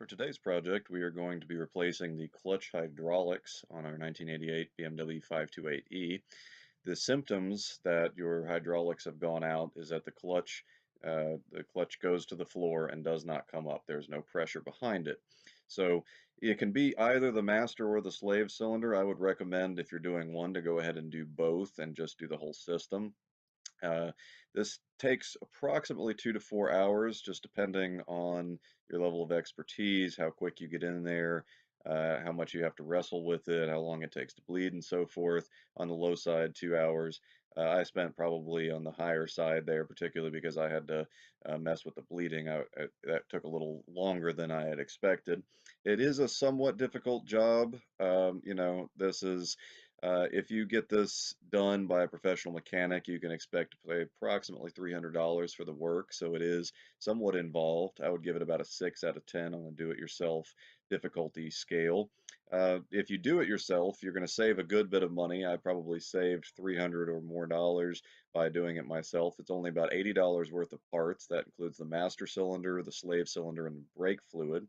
For today's project, we are going to be replacing the clutch hydraulics on our 1988 BMW 528E. The symptoms that your hydraulics have gone out is that the clutch goes to the floor and does not come up. There's no pressure behind it. So it can be either the master or the slave cylinder. I would recommend, if you're doing one, to go ahead and do both and just do the whole system. Uh, this takes approximately 2 to 4 hours, just depending on your level of expertise, how quick you get in there, how much you have to wrestle with it, how long it takes to bleed, and so forth. On the low side, 2 hours. I spent probably on the higher side there, particularly because I had to mess with the bleeding. That took a little longer than I had expected. It is a somewhat difficult job. This is if you get this done by a professional mechanic, you can expect to pay approximately $300 for the work, so it is somewhat involved. I would give it about a 6 out of 10 on a do-it-yourself difficulty scale. If you do it yourself, you're going to save a good bit of money. I probably saved $300 or more by doing it myself. It's only about $80 worth of parts. That includes the master cylinder, the slave cylinder, and the brake fluid.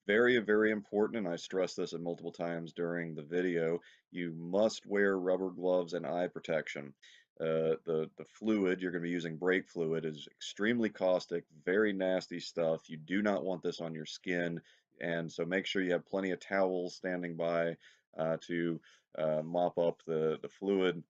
Very, very important, and I stress this at multiple times during the video, you must wear rubber gloves and eye protection. The fluid, you're going to be using brake fluid, is extremely caustic, very nasty stuff. You do not want this on your skin, and so make sure you have plenty of towels standing by to mop up the fluid.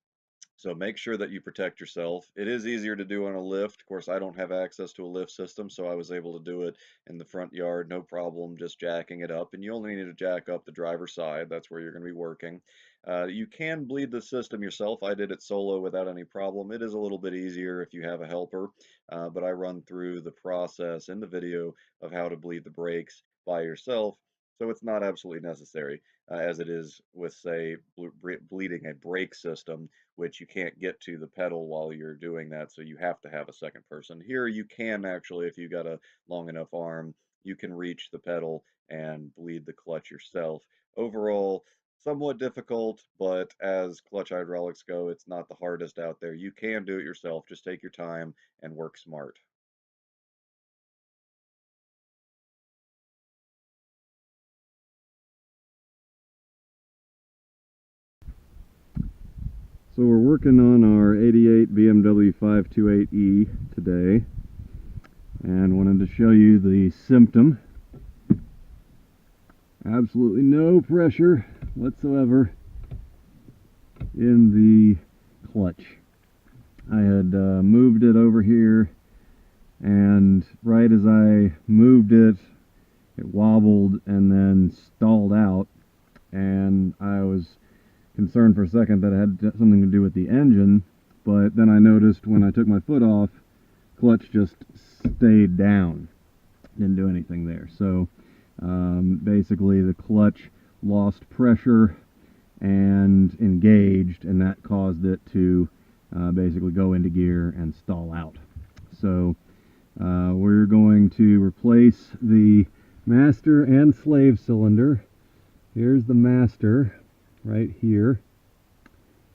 So make sure that you protect yourself. It is easier to do on a lift. Of course, I don't have access to a lift system, so I was able to do it in the front yard, no problem, just jacking it up. And you only need to jack up the driver's side. That's where you're going to be working. You can bleed the system yourself. I did it solo without any problem. It is a little bit easier if you have a helper, but I run through the process in the video of how to bleed the brakes by yourself. So it's not absolutely necessary, as it is with, say, bleeding a brake system, which you can't get to the pedal while you're doing that, so you have to have a second person. Here you can actually, if you got a long enough arm, you can reach the pedal and bleed the clutch yourself. Overall, somewhat difficult, but as clutch hydraulics go, it's not the hardest out there. You can do it yourself, just take your time and work smart. So we're working on our 88 BMW 528E today, and wanted to show you the symptom. Absolutely no pressure whatsoever in the clutch. I had moved it over here, and right as I moved it, it wobbled and then stalled out, and I was concerned for a second that it had something to do with the engine, but then I noticed when I took my foot off, clutch just stayed down, didn't do anything there. So basically the clutch lost pressure and engaged, and that caused it to basically go into gear and stall out. So we're going to replace the master and slave cylinder. Here's the master right here.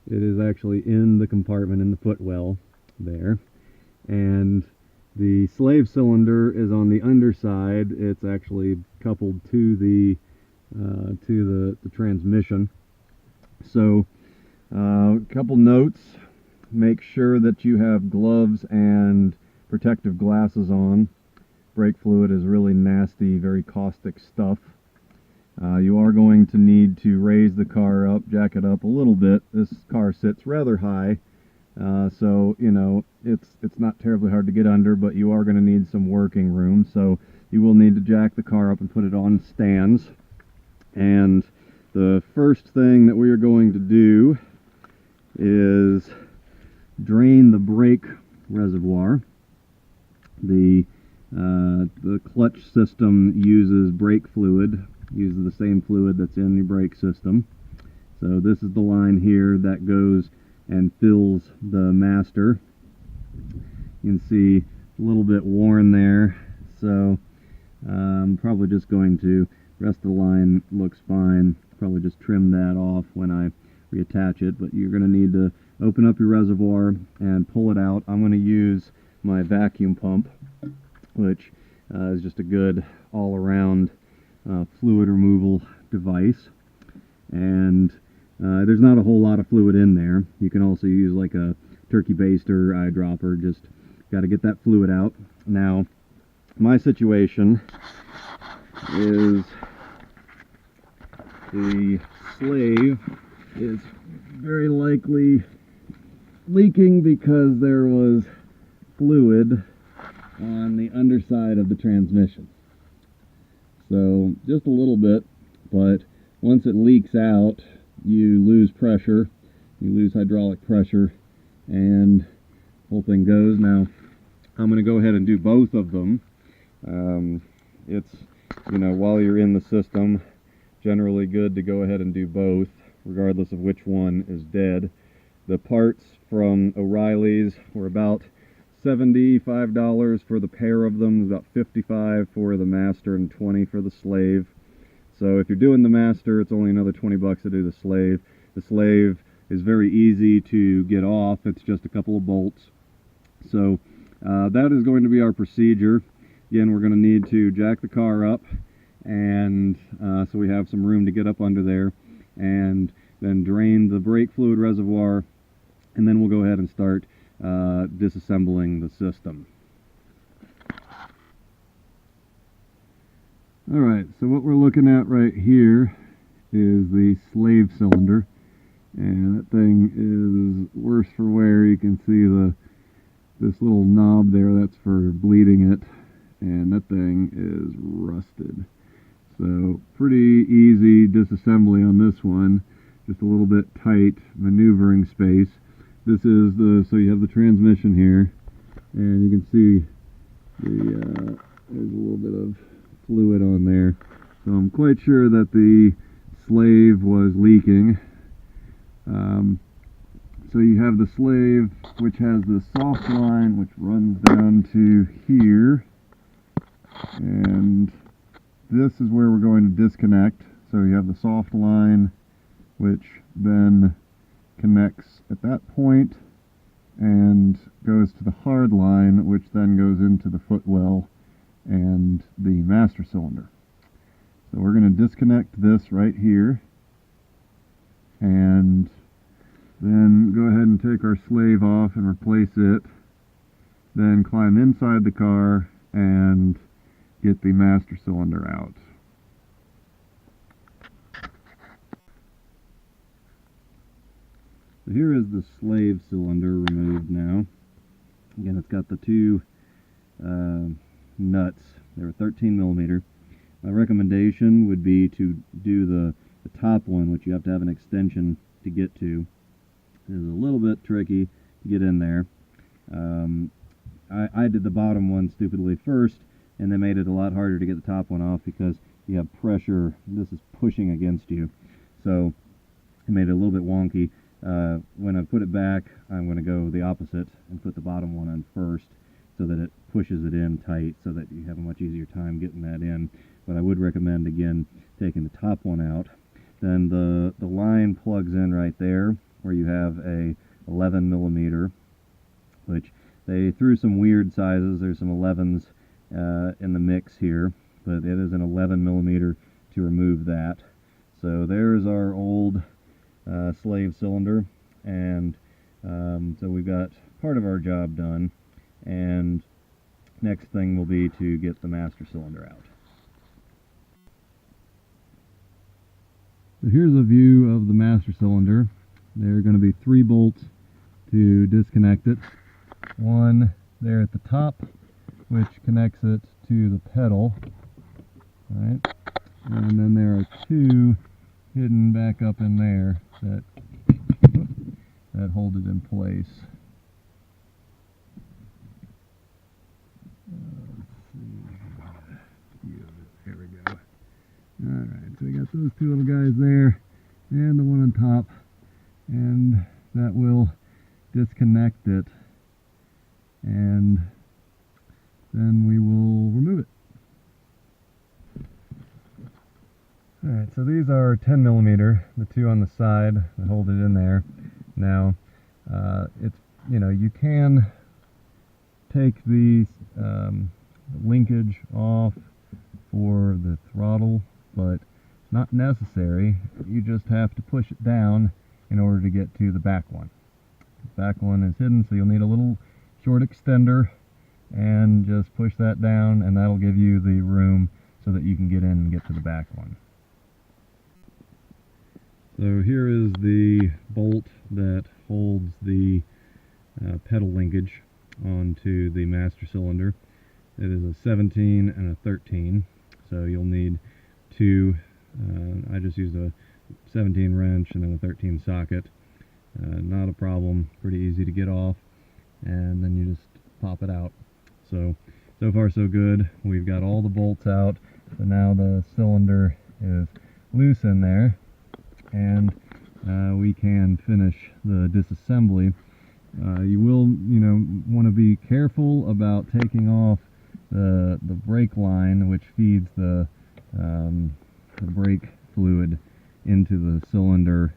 It is actually in the compartment in the footwell there, and the slave cylinder is on the underside. It's actually coupled to the transmission. So a couple notes: make sure that you have gloves and protective glasses on. Brake fluid is really nasty, very caustic stuff. You are going to need to raise the car up, jack it up a little bit. This car sits rather high, so you know it's not terribly hard to get under, but you are going to need some working room. So you will need to jack the car up and put it on stands. And the first thing that we are going to do is drain the brake reservoir. The clutch system uses brake fluid, uses the same fluid that's in the brake system. So this is the line here that goes and fills the master. You can see a little bit worn there, so I'm probably just going to, rest of the line looks fine, probably just trim that off when I reattach it, but you're going to need to open up your reservoir and pull it out. I'm going to use my vacuum pump, which is just a good all-around fluid removal device, and there's not a whole lot of fluid in there. You can also use like a turkey baster, eyedropper, just got to get that fluid out. Now, my situation is the slave is very likely leaking because there was fluid on the underside of the transmission. So just a little bit, but once it leaks out, you lose pressure, you lose hydraulic pressure, and the whole thing goes. Now, I'm going to go ahead and do both of them. It's, you know, while you're in the system, generally good to go ahead and do both, regardless of which one is dead. The parts from O'Reilly's were about $75 for the pair of them, about $55 for the master and $20 for the slave. So if you're doing the master, it's only another $20 to do the slave. The slave is very easy to get off. It's just a couple of bolts. So that is going to be our procedure. Again, we're going to need to jack the car up, and so we have some room to get up under there, and then drain the brake fluid reservoir, and then we'll go ahead and start disassembling the system. Alright, so what we're looking at right here is the slave cylinder, and that thing is worse for wear. You can see this little knob there, that's for bleeding it, and that thing is rusted. So pretty easy disassembly on this one, just a little bit tight maneuvering space. This is so you have the transmission here, and you can see there's a little bit of fluid on there. So I'm quite sure that the slave was leaking. So you have the slave, which has the soft line, which runs down to here, and this is where we're going to disconnect. So you have the soft line, which then connects at that point and goes to the hard line, which then goes into the footwell and the master cylinder. So we're going to disconnect this right here, and then go ahead and take our slave off and replace it, then climb inside the car and get the master cylinder out. So here is the slave cylinder removed now. Again, it's got the two nuts. They were 13 millimeter. My recommendation would be to do the top one, which you have to have an extension to get to. It is a little bit tricky to get in there. I did the bottom one stupidly first, and they made it a lot harder to get the top one off because you have pressure. This is pushing against you, so it made it a little bit wonky. When I put it back, I'm going to go the opposite and put the bottom one on first, so that it pushes it in tight, so that you have a much easier time getting that in. But I would recommend, again, taking the top one out. Then the line plugs in right there, where you have a 11 millimeter, which they threw some weird sizes. There's some 11s in the mix here, but it is an 11 millimeter to remove that. So there's our old slave cylinder, and so we've got part of our job done, and next thing will be to get the master cylinder out. So here's a view of the master cylinder. There are going to be 3 bolts to disconnect it. One there at the top, which connects it to the pedal, right? And then there are 2 hidden back up in there that hold it in place. Let's see. There we go. Alright, so we got those 2 little guys there, and the one on top, and that will disconnect it, and then we will remove it. Alright, so these are 10 millimeter, the 2 on the side that hold it in there. Now, it's, you know, you can take the linkage off for the throttle but it's not necessary. You just have to push it down in order to get to the back one. The back one is hidden, so you'll need a little short extender, and just push that down, and that'll give you the room so that you can get in and get to the back one. So here is the bolt that holds the pedal linkage onto the master cylinder. It is a 17 and a 13, so you'll need two. I just used a 17 wrench and then a 13 socket. Not a problem, pretty easy to get off, and then you just pop it out. So far so good. We've got all the bolts out, so now the cylinder is loose in there, and we can finish the disassembly. You will, want to be careful about taking off the brake line, which feeds the brake fluid into the cylinder.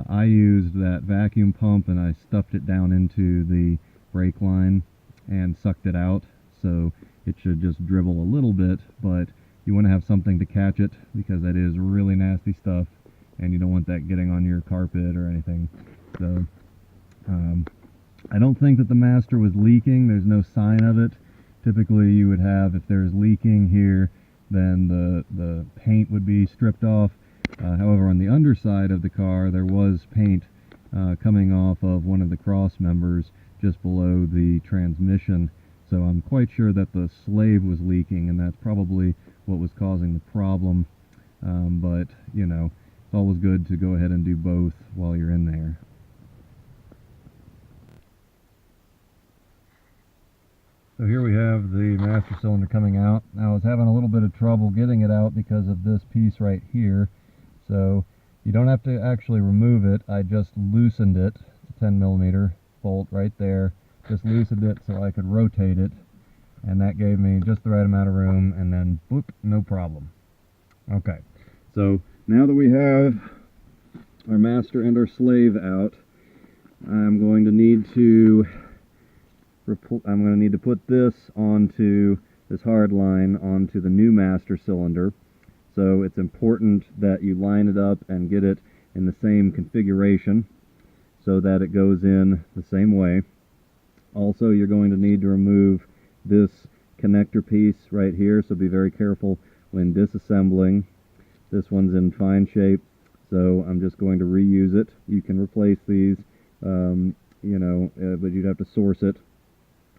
I used that vacuum pump and I stuffed it down into the brake line and sucked it out, so it should just dribble a little bit, but you want to have something to catch it because that is really nasty stuff and you don't want that getting on your carpet or anything. So I don't think that the master was leaking. There's no sign of it. Typically you would have, if there's leaking here, then the paint would be stripped off. However, on the underside of the car there was paint coming off of one of the cross members just below the transmission, so I'm quite sure that the slave was leaking, and that's probably what was causing the problem. But it's always good to go ahead and do both while you're in there. So here we have the master cylinder coming out. Now I was having a little bit of trouble getting it out because of this piece right here. So you don't have to actually remove it. I just loosened it. It's a 10mm bolt right there. Just loosened it so I could rotate it, and that gave me just the right amount of room, and then boop, no problem. Okay, so now that we have our master and our slave out, I'm going to need to put this onto this hard line onto the new master cylinder. So it's important that you line it up and get it in the same configuration so that it goes in the same way. Also, you're going to need to remove this connector piece right here, so be very careful when disassembling. This one's in fine shape, so I'm just going to reuse it. You can replace these, but you'd have to source it.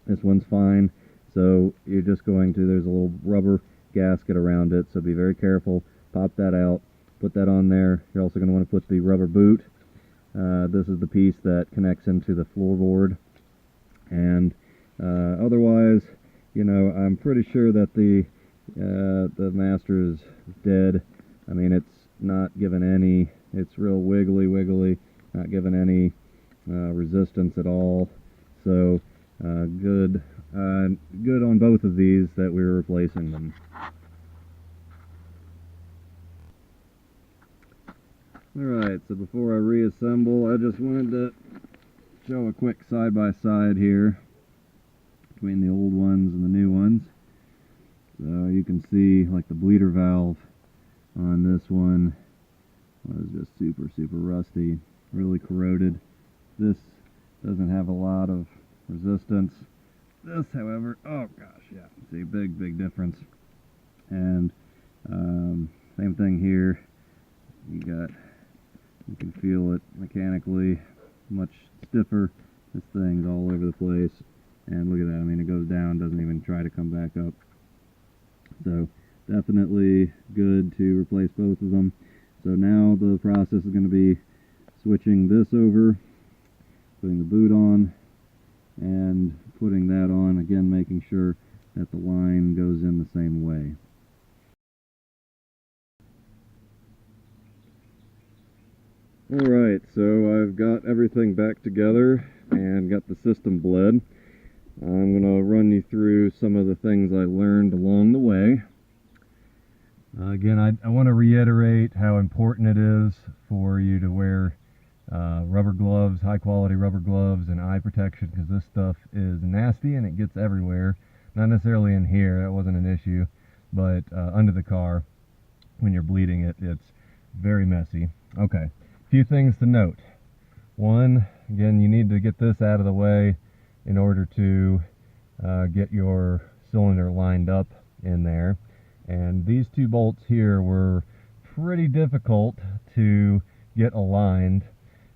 This one's fine, so you're just going to, there's a little rubber gasket around it, so be very careful. Pop that out, put that on there. You're also going to want to put the rubber boot. This is the piece that connects into the floorboard, and otherwise, I'm pretty sure that the master is dead. I mean, it's not given any, it's real wiggly, not given any resistance at all. So good on both of these that we're replacing them. Alright, so before I reassemble, I just wanted to show a quick side-by-side here between the old ones and the new ones. So you can see, like, the bleeder valve on this one was just super rusty, really corroded. This doesn't have a lot of resistance. This, however, oh gosh, yeah, see, big difference. And same thing here. You can feel it mechanically, much stiffer. This thing's all over the place, and look at that. I mean, it goes down, doesn't even try to come back up. So definitely good to replace both of them. So now the process is going to be switching this over, putting the boot on, and putting that on, again making sure that the line goes in the same way. Alright, so I've got everything back together and got the system bled. I'm going to run you through some of the things I learned along the way. Again, I want to reiterate how important it is for you to wear rubber gloves, high quality rubber gloves, and eye protection, because this stuff is nasty and it gets everywhere. Not necessarily in here, that wasn't an issue, but under the car. when you're bleeding it, it's very messy. Okay, a few things to note. One, again, you need to get this out of the way in order to get your cylinder lined up in there. And these two bolts here were pretty difficult to get aligned.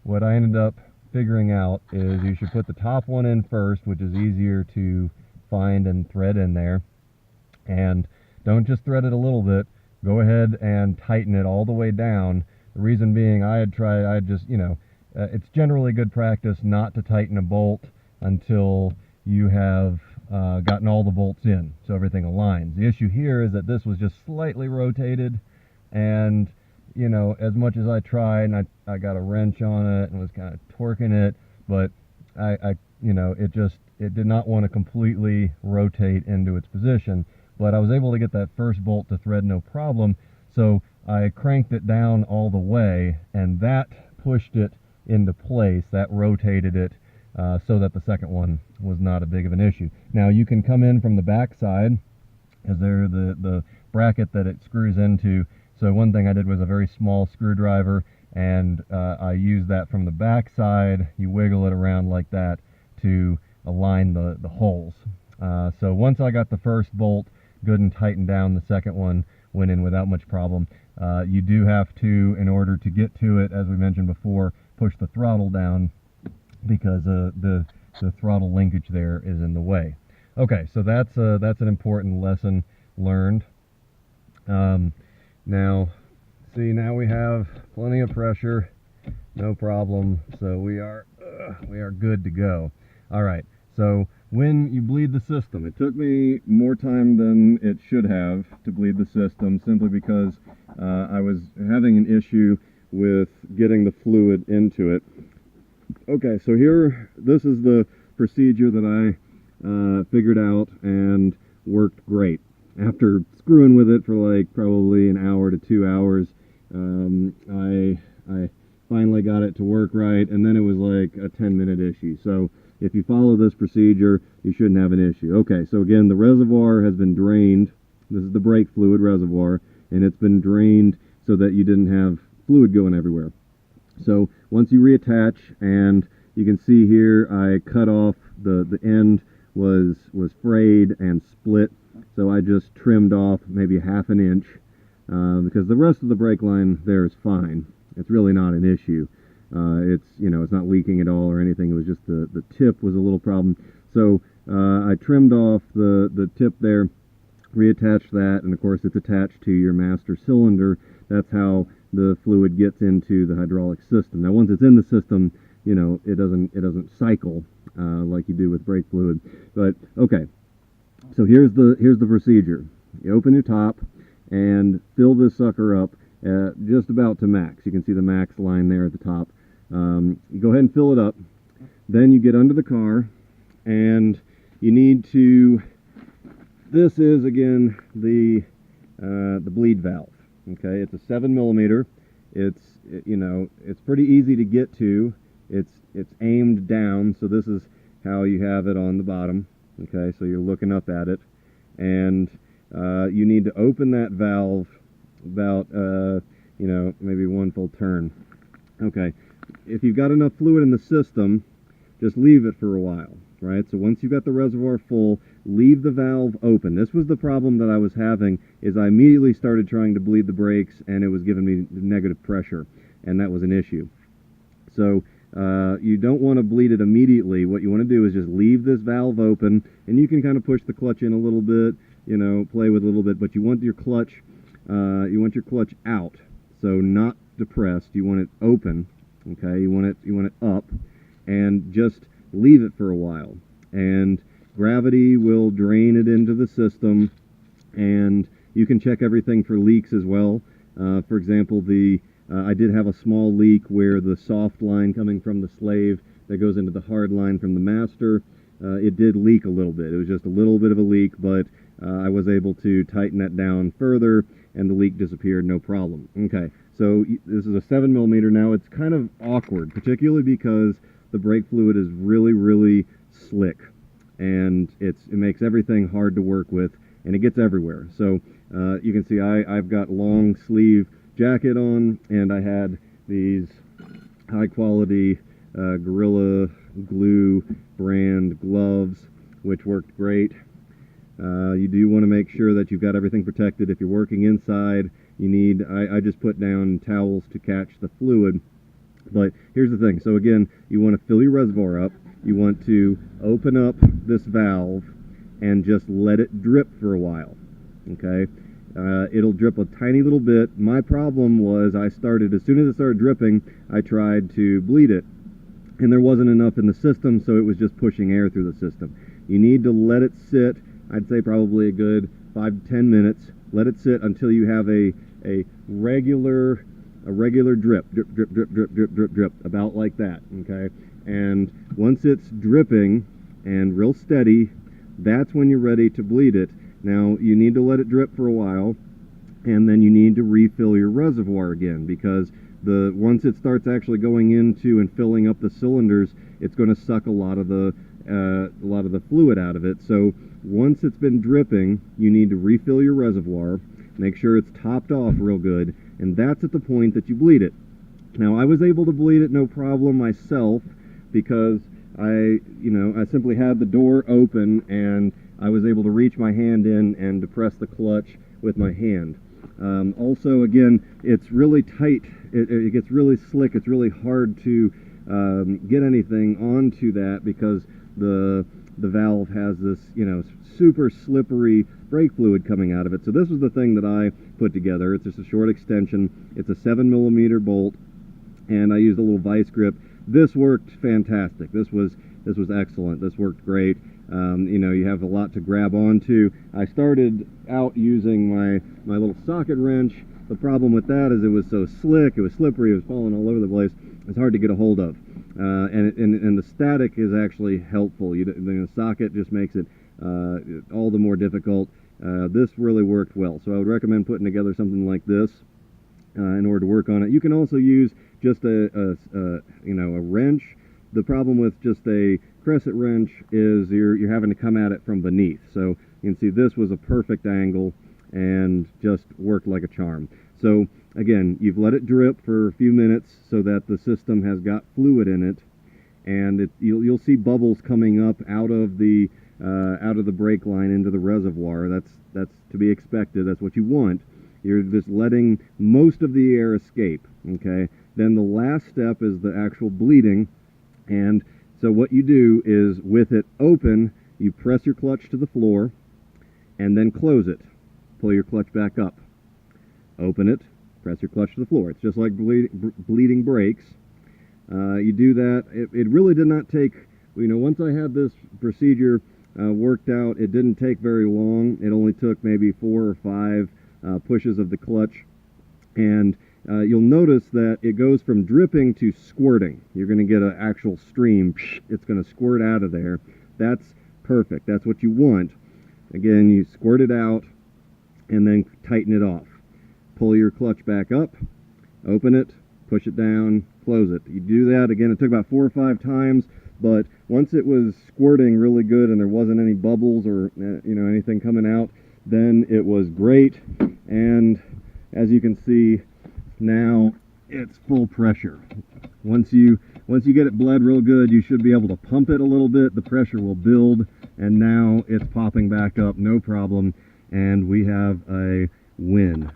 What I ended up figuring out is you should put the top one in first, which is easier to find and thread in there. And don't just thread it a little bit, go ahead and tighten it all the way down. The reason being, I just, it's generally good practice not to tighten a bolt until you have gotten all the bolts in, so everything aligns. The issue here is that this was just slightly rotated, and as much as I tried, and I got a wrench on it and was kind of torquing it, but it did not want to completely rotate into its position. But I was able to get that first bolt to thread no problem, so I cranked it down all the way, and that pushed it into place. That rotated it so that the second one was not a big of an issue. Now you can come in from the back side, as they're the bracket that it screws into. So one thing I did was a very small screwdriver, and I used that from the back side. You wiggle it around like that to align the holes. So once I got the first bolt good and tightened down, the second one went in without much problem. You do have to, in order to get to it, as we mentioned before, push the throttle down, because the throttle linkage there is in the way. Okay, so that's an important lesson learned. Now, see, now we have plenty of pressure, no problem. So we are good to go. All right. So when you bleed the system, it took me more time than it should have to bleed the system, simply because I was having an issue with getting the fluid into it. Okay, so this is the procedure that I figured out and worked great. After screwing with it for like probably an hour to 2 hours, I finally got it to work right, and then it was like a 10-minute issue. So if you follow this procedure, you shouldn't have an issue. Okay, so again, the reservoir has been drained. This is the brake fluid reservoir, and it's been drained so that you didn't have fluid going everywhere. So once you reattach, and you can see here I cut off the end was frayed and split, so I just trimmed off maybe ½ an inch, because the rest of the brake line there is fine. It's really not an issue. It's not leaking at all or anything. It was just the tip was a little problem. So I trimmed off the tip there, reattached that, and of course it's attached to your master cylinder. That's how the fluid gets into the hydraulic system. Now once it's in the system, it doesn't cycle like you do with brake fluid. But okay, so here's the procedure. You open your top and fill this sucker up just about to max. You can see the max line there at the top. You go ahead and fill it up. Then you get under the car, and you need to. This is again the bleed valve. Okay, it's a 7mm. It's pretty easy to get to. It's aimed down, so this is how you have it on the bottom. Okay, so you're looking up at it, and you need to open that valve about maybe one full turn. Okay, if you've got enough fluid in the system, just leave it for a while. Right, so once you've got the reservoir full, leave the valve open. This was the problem that I was having, is I immediately started trying to bleed the brakes, and it was giving me negative pressure, and that was an issue. So you don't want to bleed it immediately. What you want to do is just leave this valve open, and you can kind of push the clutch in a little bit, play with it a little bit, but you want your clutch out, so not depressed. You want it open. Okay, you want it up, and just leave it for a while, and gravity will drain it into the system, and you can check everything for leaks as well. For example, I did have a small leak where the soft line coming from the slave that goes into the hard line from the master, it did leak a little bit. It was just a little bit of a leak, but I was able to tighten that down further, and the leak disappeared, no problem. Okay, so this is a 7mm. Now it's kind of awkward, particularly because the brake fluid is really, really slick, and it makes everything hard to work with, and it gets everywhere. So you can see I've got long sleeve jacket on, and I had these high quality Gorilla Glue brand gloves, which worked great. You do want to make sure that you've got everything protected. If you're working inside, you need, I just put down towels to catch the fluid. But here's the thing. So again, you want to fill your reservoir up. You want to open up this valve and just let it drip for a while. Okay? It'll drip a tiny little bit. My problem was as soon as it started dripping, I tried to bleed it, and there wasn't enough in the system, so it was just pushing air through the system. You need to let it sit, I'd say probably a good 5 to 10 minutes. Let it sit until you have a regular drip, drip, drip, drip, drip, drip, drip, drip, about like that, okay? And once it's dripping and real steady, that's when you're ready to bleed it. Now, you need to let it drip for a while, and then you need to refill your reservoir again, because once it starts actually going into and filling up the cylinders, it's going to suck a lot of the fluid out of it. So once it's been dripping, you need to refill your reservoir, make sure it's topped off real good, and that's at the point that you bleed it. Now, I was able to bleed it no problem myself, because I simply had the door open and I was able to reach my hand in and depress the clutch with my hand. Also, again, it's really tight. It gets really slick. It's really hard to get anything onto that, because the valve has this, super slippery brake fluid coming out of it. So this was the thing that I put together. It's just a short extension. It's a 7mm bolt, and I used a little vice grip. This worked fantastic. This was excellent. This worked great. You have a lot to grab onto. I started out using my little socket wrench. The problem with that is it was so slick, it was slippery, it was falling all over the place. It's hard to get a hold of. And the static is actually helpful. The socket just makes it all the more difficult. This really worked well. So I would recommend putting together something like this in order to work on it. You can also use just a wrench. The problem with just a crescent wrench is you're having to come at it from beneath. So you can see this was a perfect angle and just worked like a charm. So again, you've let it drip for a few minutes so that the system has got fluid in it, and you'll see bubbles coming up out of the brake line into the reservoir. That's to be expected. That's what you want. You're just letting most of the air escape. Okay. Then the last step is the actual bleeding. And so what you do is, with it open, you press your clutch to the floor and then close it. Pull your clutch back up. Open it, press your clutch to the floor. It's just like bleeding brakes. You do that. It really did not take, once I had this procedure worked out, it didn't take very long. It only took maybe 4 or 5 pushes of the clutch. And you'll notice that it goes from dripping to squirting. You're going to get an actual stream. It's going to squirt out of there. That's perfect. That's what you want. Again, you squirt it out and then tighten it off. Pull your clutch back up, open it, push it down, close it. You do that again. It took about 4 or 5 times, but once it was squirting really good and there wasn't any bubbles or anything coming out, then it was great. And as you can see, now it's full pressure. Once you get it bled real good, you should be able to pump it a little bit. The pressure will build, and now it's popping back up, no problem, and we have a win.